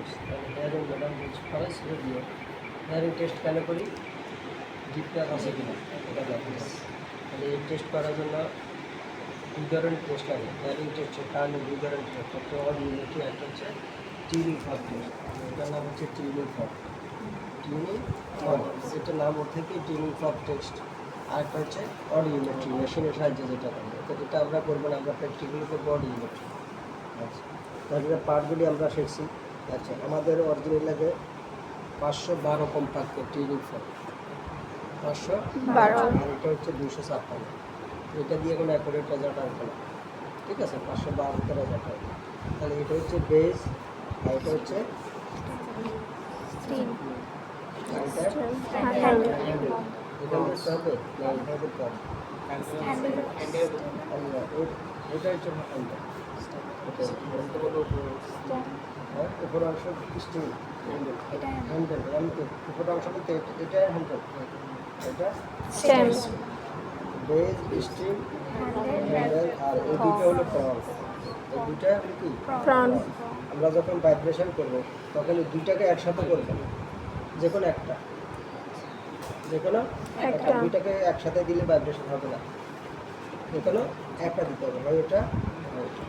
Test, তাহলে hearing madam বুঝ খরচ রিভিউ। হেয়ারিং টেস্ট কেন করি? ডিফারেন্স আছে কিনা এটা দেখো। তাহলে এই টেস্ট করার জন্য দুই ধরনের টেস্ট লাগে। হেয়ারিং টেস্ট কানে দুই ধরনের টেস্ট, একটা অডিওমেট্রি, একটা হচ্ছে টিউনিং ফর্ক টেস্ট। এটার নাম হচ্ছে টিউনিং ফর্ক। টিউনিং ফর্ক এটার নাম ওর থেকে টিউনিং ফর্ক টেস্ট। আর একটা হচ্ছে অডিওমেট্রি, মেশিনের সাহায্যে যেটা করবো। তো এটা আমরা করবো না, আমরা প্র্যাকটিক্যালি করবো অডিওমেট্রি। আচ্ছা, তাহলে পার্টগুলি আমরা শিখছি। আচ্ছা, আমাদের অরিজিনাল লাগে 512 কম্পাক্টে টিউনিং ফর্ক, 512, আর এটা হচ্ছে 256। এটা দিয়ে কোনো অ্যাকুরেট রেজাল্ট আসবে না, ঠিক আছে? 512 রেজাল্ট আসবে। তাহলে এটা হচ্ছে বেস, আর এটা হচ্ছে এটা দেখতে হবে না, এইভাবে কম। এটা হচ্ছে উপর অংশ স্টিল হ্যান্ডেল, উপর অংশ বলতে এটা হ্যান্ডেল, এটা বেজ স্টিল হ্যান্ডেল, আর এই দুটো হলো প্রন। এই দুটা হলো কি প্রন। আমরা যখন ভাইব্রেশন করব তখন এই দুইটাকে একসাথে করব, যে কোনো একটা, যে কোনো একটা। দুইটাকে একসাথে দিলে ভাইব্রেশন হবে না, যে কোনো একটা দিতে হবে, হয় এটা হয় এটা।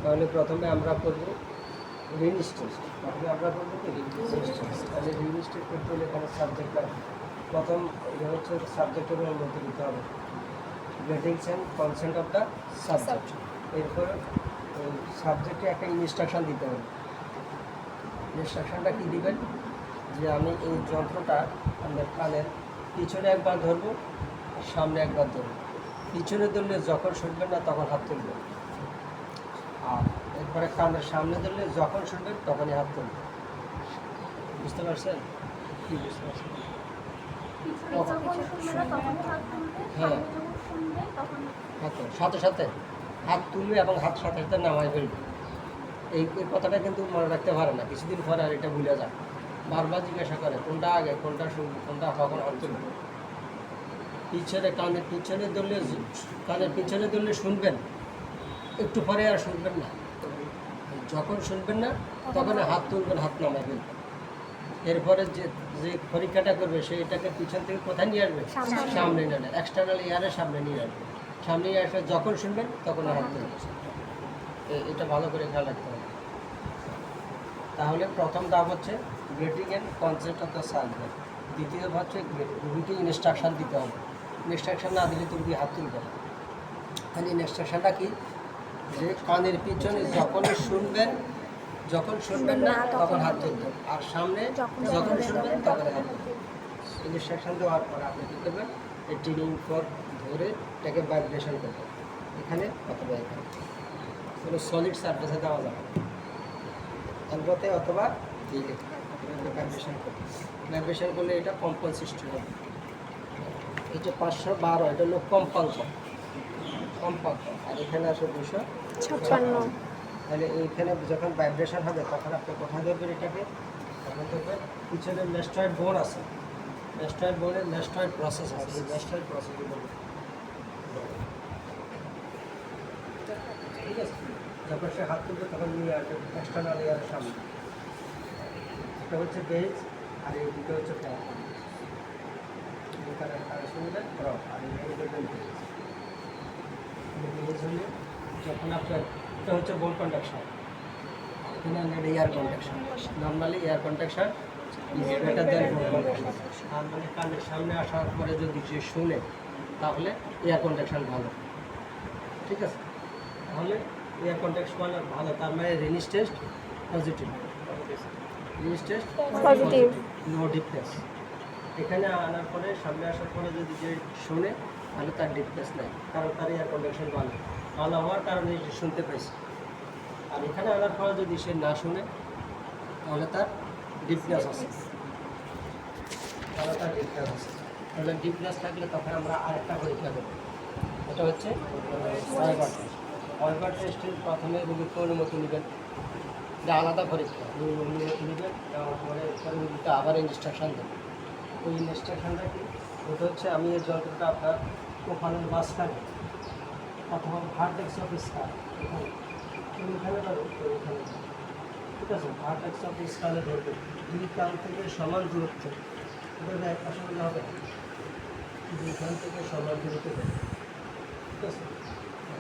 তাহলে প্রথমে আমরা করব রিলিজ টেস্ট। প্রথমে আমরা করবো কি রিলিজ টেস্ট। তাহলে রিলিজ টেস্ট করতে হলে এখানে সাবজেক্ট লাগবে। প্রথম এটা হচ্ছে সাবজেক্টের অনুমতি দিতে হবে, greetings and consent of the subject. এরপর ওই সাবজেক্টে একটা ইনস্ট্রাকশান দিতে হবে। ইনস্ট্রাকশানটা কী দিবেন? যে আমি এই যন্ত্রটা আপনার কানের পিছনে একবার ধরবো, সামনে একবার ধরবো। পিছনে ধরলে যখন শুনবেন না তখন হাত তুলবেন, আর এরপরে কানের সামনে ধরলে যখন শুনবেন তখনই হাত তুলবেন। বুঝতে পারছেন? কি বুঝতে পারছেন? হ্যাঁ, সাথে সাথে হাত তুলবে এবং হাত সাথে সাথে নামাই ফেলবে। এই কথাটা কিন্তু মনে রাখতে পারে না, কিছুদিন পরে আর এটা ভুলে যায়। বারবার জিজ্ঞাসা করে কোনটা আগে, কোনটা শুনবে, কোনটা কখন হাত তুলবে। পিছনে কানের পিছনে ধরলে শুনবেন, একটু পরে আর শুনবেন না। যখন শুনবেন না তখন হাত তুলবেন, হাত নামাই ফেলবেন। এরপরে যে যে পরীক্ষাটা করবে সেইটাকে পিছন থেকে কোথায় নিয়ে আসবে? সামনে নিয়ে আসবে, এক্সটার্নাল ইয়ারের সামনে নিয়ে আসবে। সামনে নিয়ে আসলে যখন শুনবেন তখন হাত তুলবেন। এটা ভালো করে খেয়াল রাখতে হবে। তাহলে প্রথম ধাপ হচ্ছে grating and concept of the subject. দ্বিতীয় ধাপ হচ্ছে রুগীকে ইনস্ট্রাকশান দিতে হবে। ইনস্ট্রাকশান না দিলে তো রুগী হাত তুলবে না। তাহলে ইনস্ট্রাকশানটা কি? যে কানের পিছনে যখন শুনবেন না তখন হাত তুলবেন, আর সামনে যখন শুনবেন তখন হাত তুলবেন। ইনস্ট্রাকশান দেওয়ার পরে আপনি কী করবেন? এই টিউনিং ফর্ক ধরে এটাকে ভাইব্রেশন করবেন, এখানে অথবা এখানে। কোনো সলিড সারফেসে দেওয়া যাবে, আলবতে অথবা দিলে ভাইব্রেশন করবে। ভাইব্রেশন করলে এটা কম্পন সৃষ্টি হবে। এটা 512, এটা হলো কম্পাঙ্ক, আর এখানে আসে 256। তাহলে এইখানে যখন ভাইব্রেশন হবে তখন আপনি কোথায় ধরবেন এটাকে? তখন ধরবেন পিছনে ম্যাস্টয়েড বোন আছে, ম্যাস্টয়েড বোনের ম্যাস্টয়েড প্রসেস আছে, এই ম্যাস্টয়েড প্রসেসে ধরবেন, ঠিক আছে? যখন সে হাত তুলবে তখন নিয়ে আসবে এক্সটার্নাল ইয়ারের সামনে। এটা হচ্ছে বেজ, আর এই দুটো হচ্ছে ফ্রক। এখানে শুনবে ফ্রক, আর এই বেজ হলে যখন আপনার এটা হচ্ছে বোন কন্ডাকশন, এখানে air conduction. Normally air conduction is better than বোন কন্ডাকশন। আর মানে কানের সামনে আসার পরে যদি সে শুনে তাহলে এয়ার কন্ডাকশন ভালো, ঠিক আছে? তাহলে এয়ার কন্ডাকশন ভালো, তার মানে release test positive, release test positive, no deafness. এখানে আনার পরে সামনে আসার পরে যদি যে শুনে তাহলে তার ডিফনেস নেই, কারণ তার এয়ার কন্ডাকশন ভালো হওয়ার কারণে সে শুনতে পাইছে। আর এখানে আনার পরে যদি সে না শুনে তাহলে তার ডিফনেস আছে, তাহলে ডিফনেস থাকলে তখন আমরা আরেকটা পরীক্ষা করব। এটা হচ্ছে ওয়াইবার টেস্ট। ওয়াইবার টেস্টের প্রথমে রোগীকে অনুমতি নেবেন, এটা আলাদা পরীক্ষা। অনুমতি নেবেন, নেওয়ার পরে রোগীকে আবার ইনস্ট্রাকশান দেবেন। ওই ইনস্ট্রাকশানটা কি? ওটা হচ্ছে আমি এই যন্ত্রটা আপনার কোপালের মাঝখানে অথবা ভার্টেক্স অফ স্কার, এখানে পাবো, ওইখানে ঠিক আছে, ভার্টেক্স অফ স্কালে ধরবে দুই কান থেকে সমান দূরত্বে, এটা এক পাশে হলে হবে, দুই কান থেকে সমান দূরত্বে ধরবে। ঠিক আছে,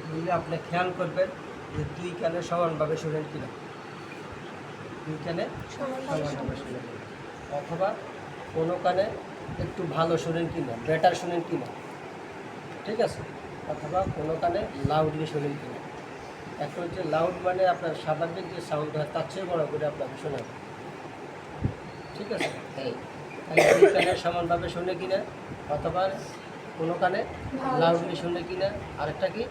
বুঝলে আপনি খেয়াল করবেন যে দুই কানে সমানভাবে শোনেন কিনা, দুই কানে সমানভাবে শোনেন, অথবা কোনো কানে একটু ভালো শোনেন কিনা, বেটার শোনেন কিনা। ঠিক আছে, অথবা কোনো কানে লাউডলি শোনেন কিনা। একটা হচ্ছে লাউড মানে আপনার স্বাভাবিক যে সাউন্ড হয় তার চেয়ে বড় করে আপনাকে শোনাবে। ঠিক আছে, তাহলে দুই কানে সমানভাবে শোনে কিনা, অথবা কোনো কানে লাউডলি শোনে কিনা, আরেকটা কি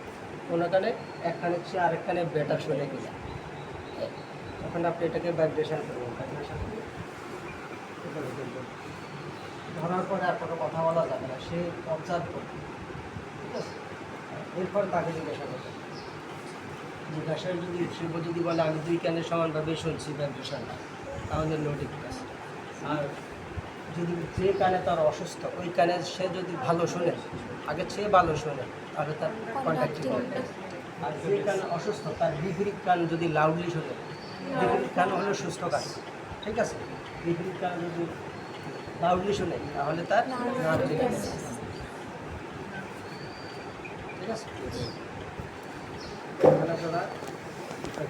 কোনো কানে এক কানের চেয়ে আরেক কানে বেটার শোনে কিনা। তখন আপনি এটাকে ভাইব্রেশন করবেন, ধরার পরে আর কোনো কথা বলা যাবে না, সে অবজার্ভ করবে। ঠিক আছে, এরপর তাকে জিজ্ঞাসা করবে, জিজ্ঞাসায় যদি সে যদি বলে আমি দুই কানে সমানভাবে শুনছি ভাইব্রেশনটা, তাহলে নো ডিফারেন্স। আর যদি যে কানে তার অসুস্থ ওই কানে সে যদি ভালো শোনে, আগে সে ভালো শোনে, তাহলে তার কন্ট্যাক্টিভ হবে। আর যে কানে অসুস্থ তার বিপরীত কান যদি লাউডলি শোনে, বিপরীত কান হলো সুস্থ কান। ঠিক আছে, বিপরীত কান যদি লাউডলি শোনে তাহলে তার নার্ভ ঠিক আছে। ঠিক আছে,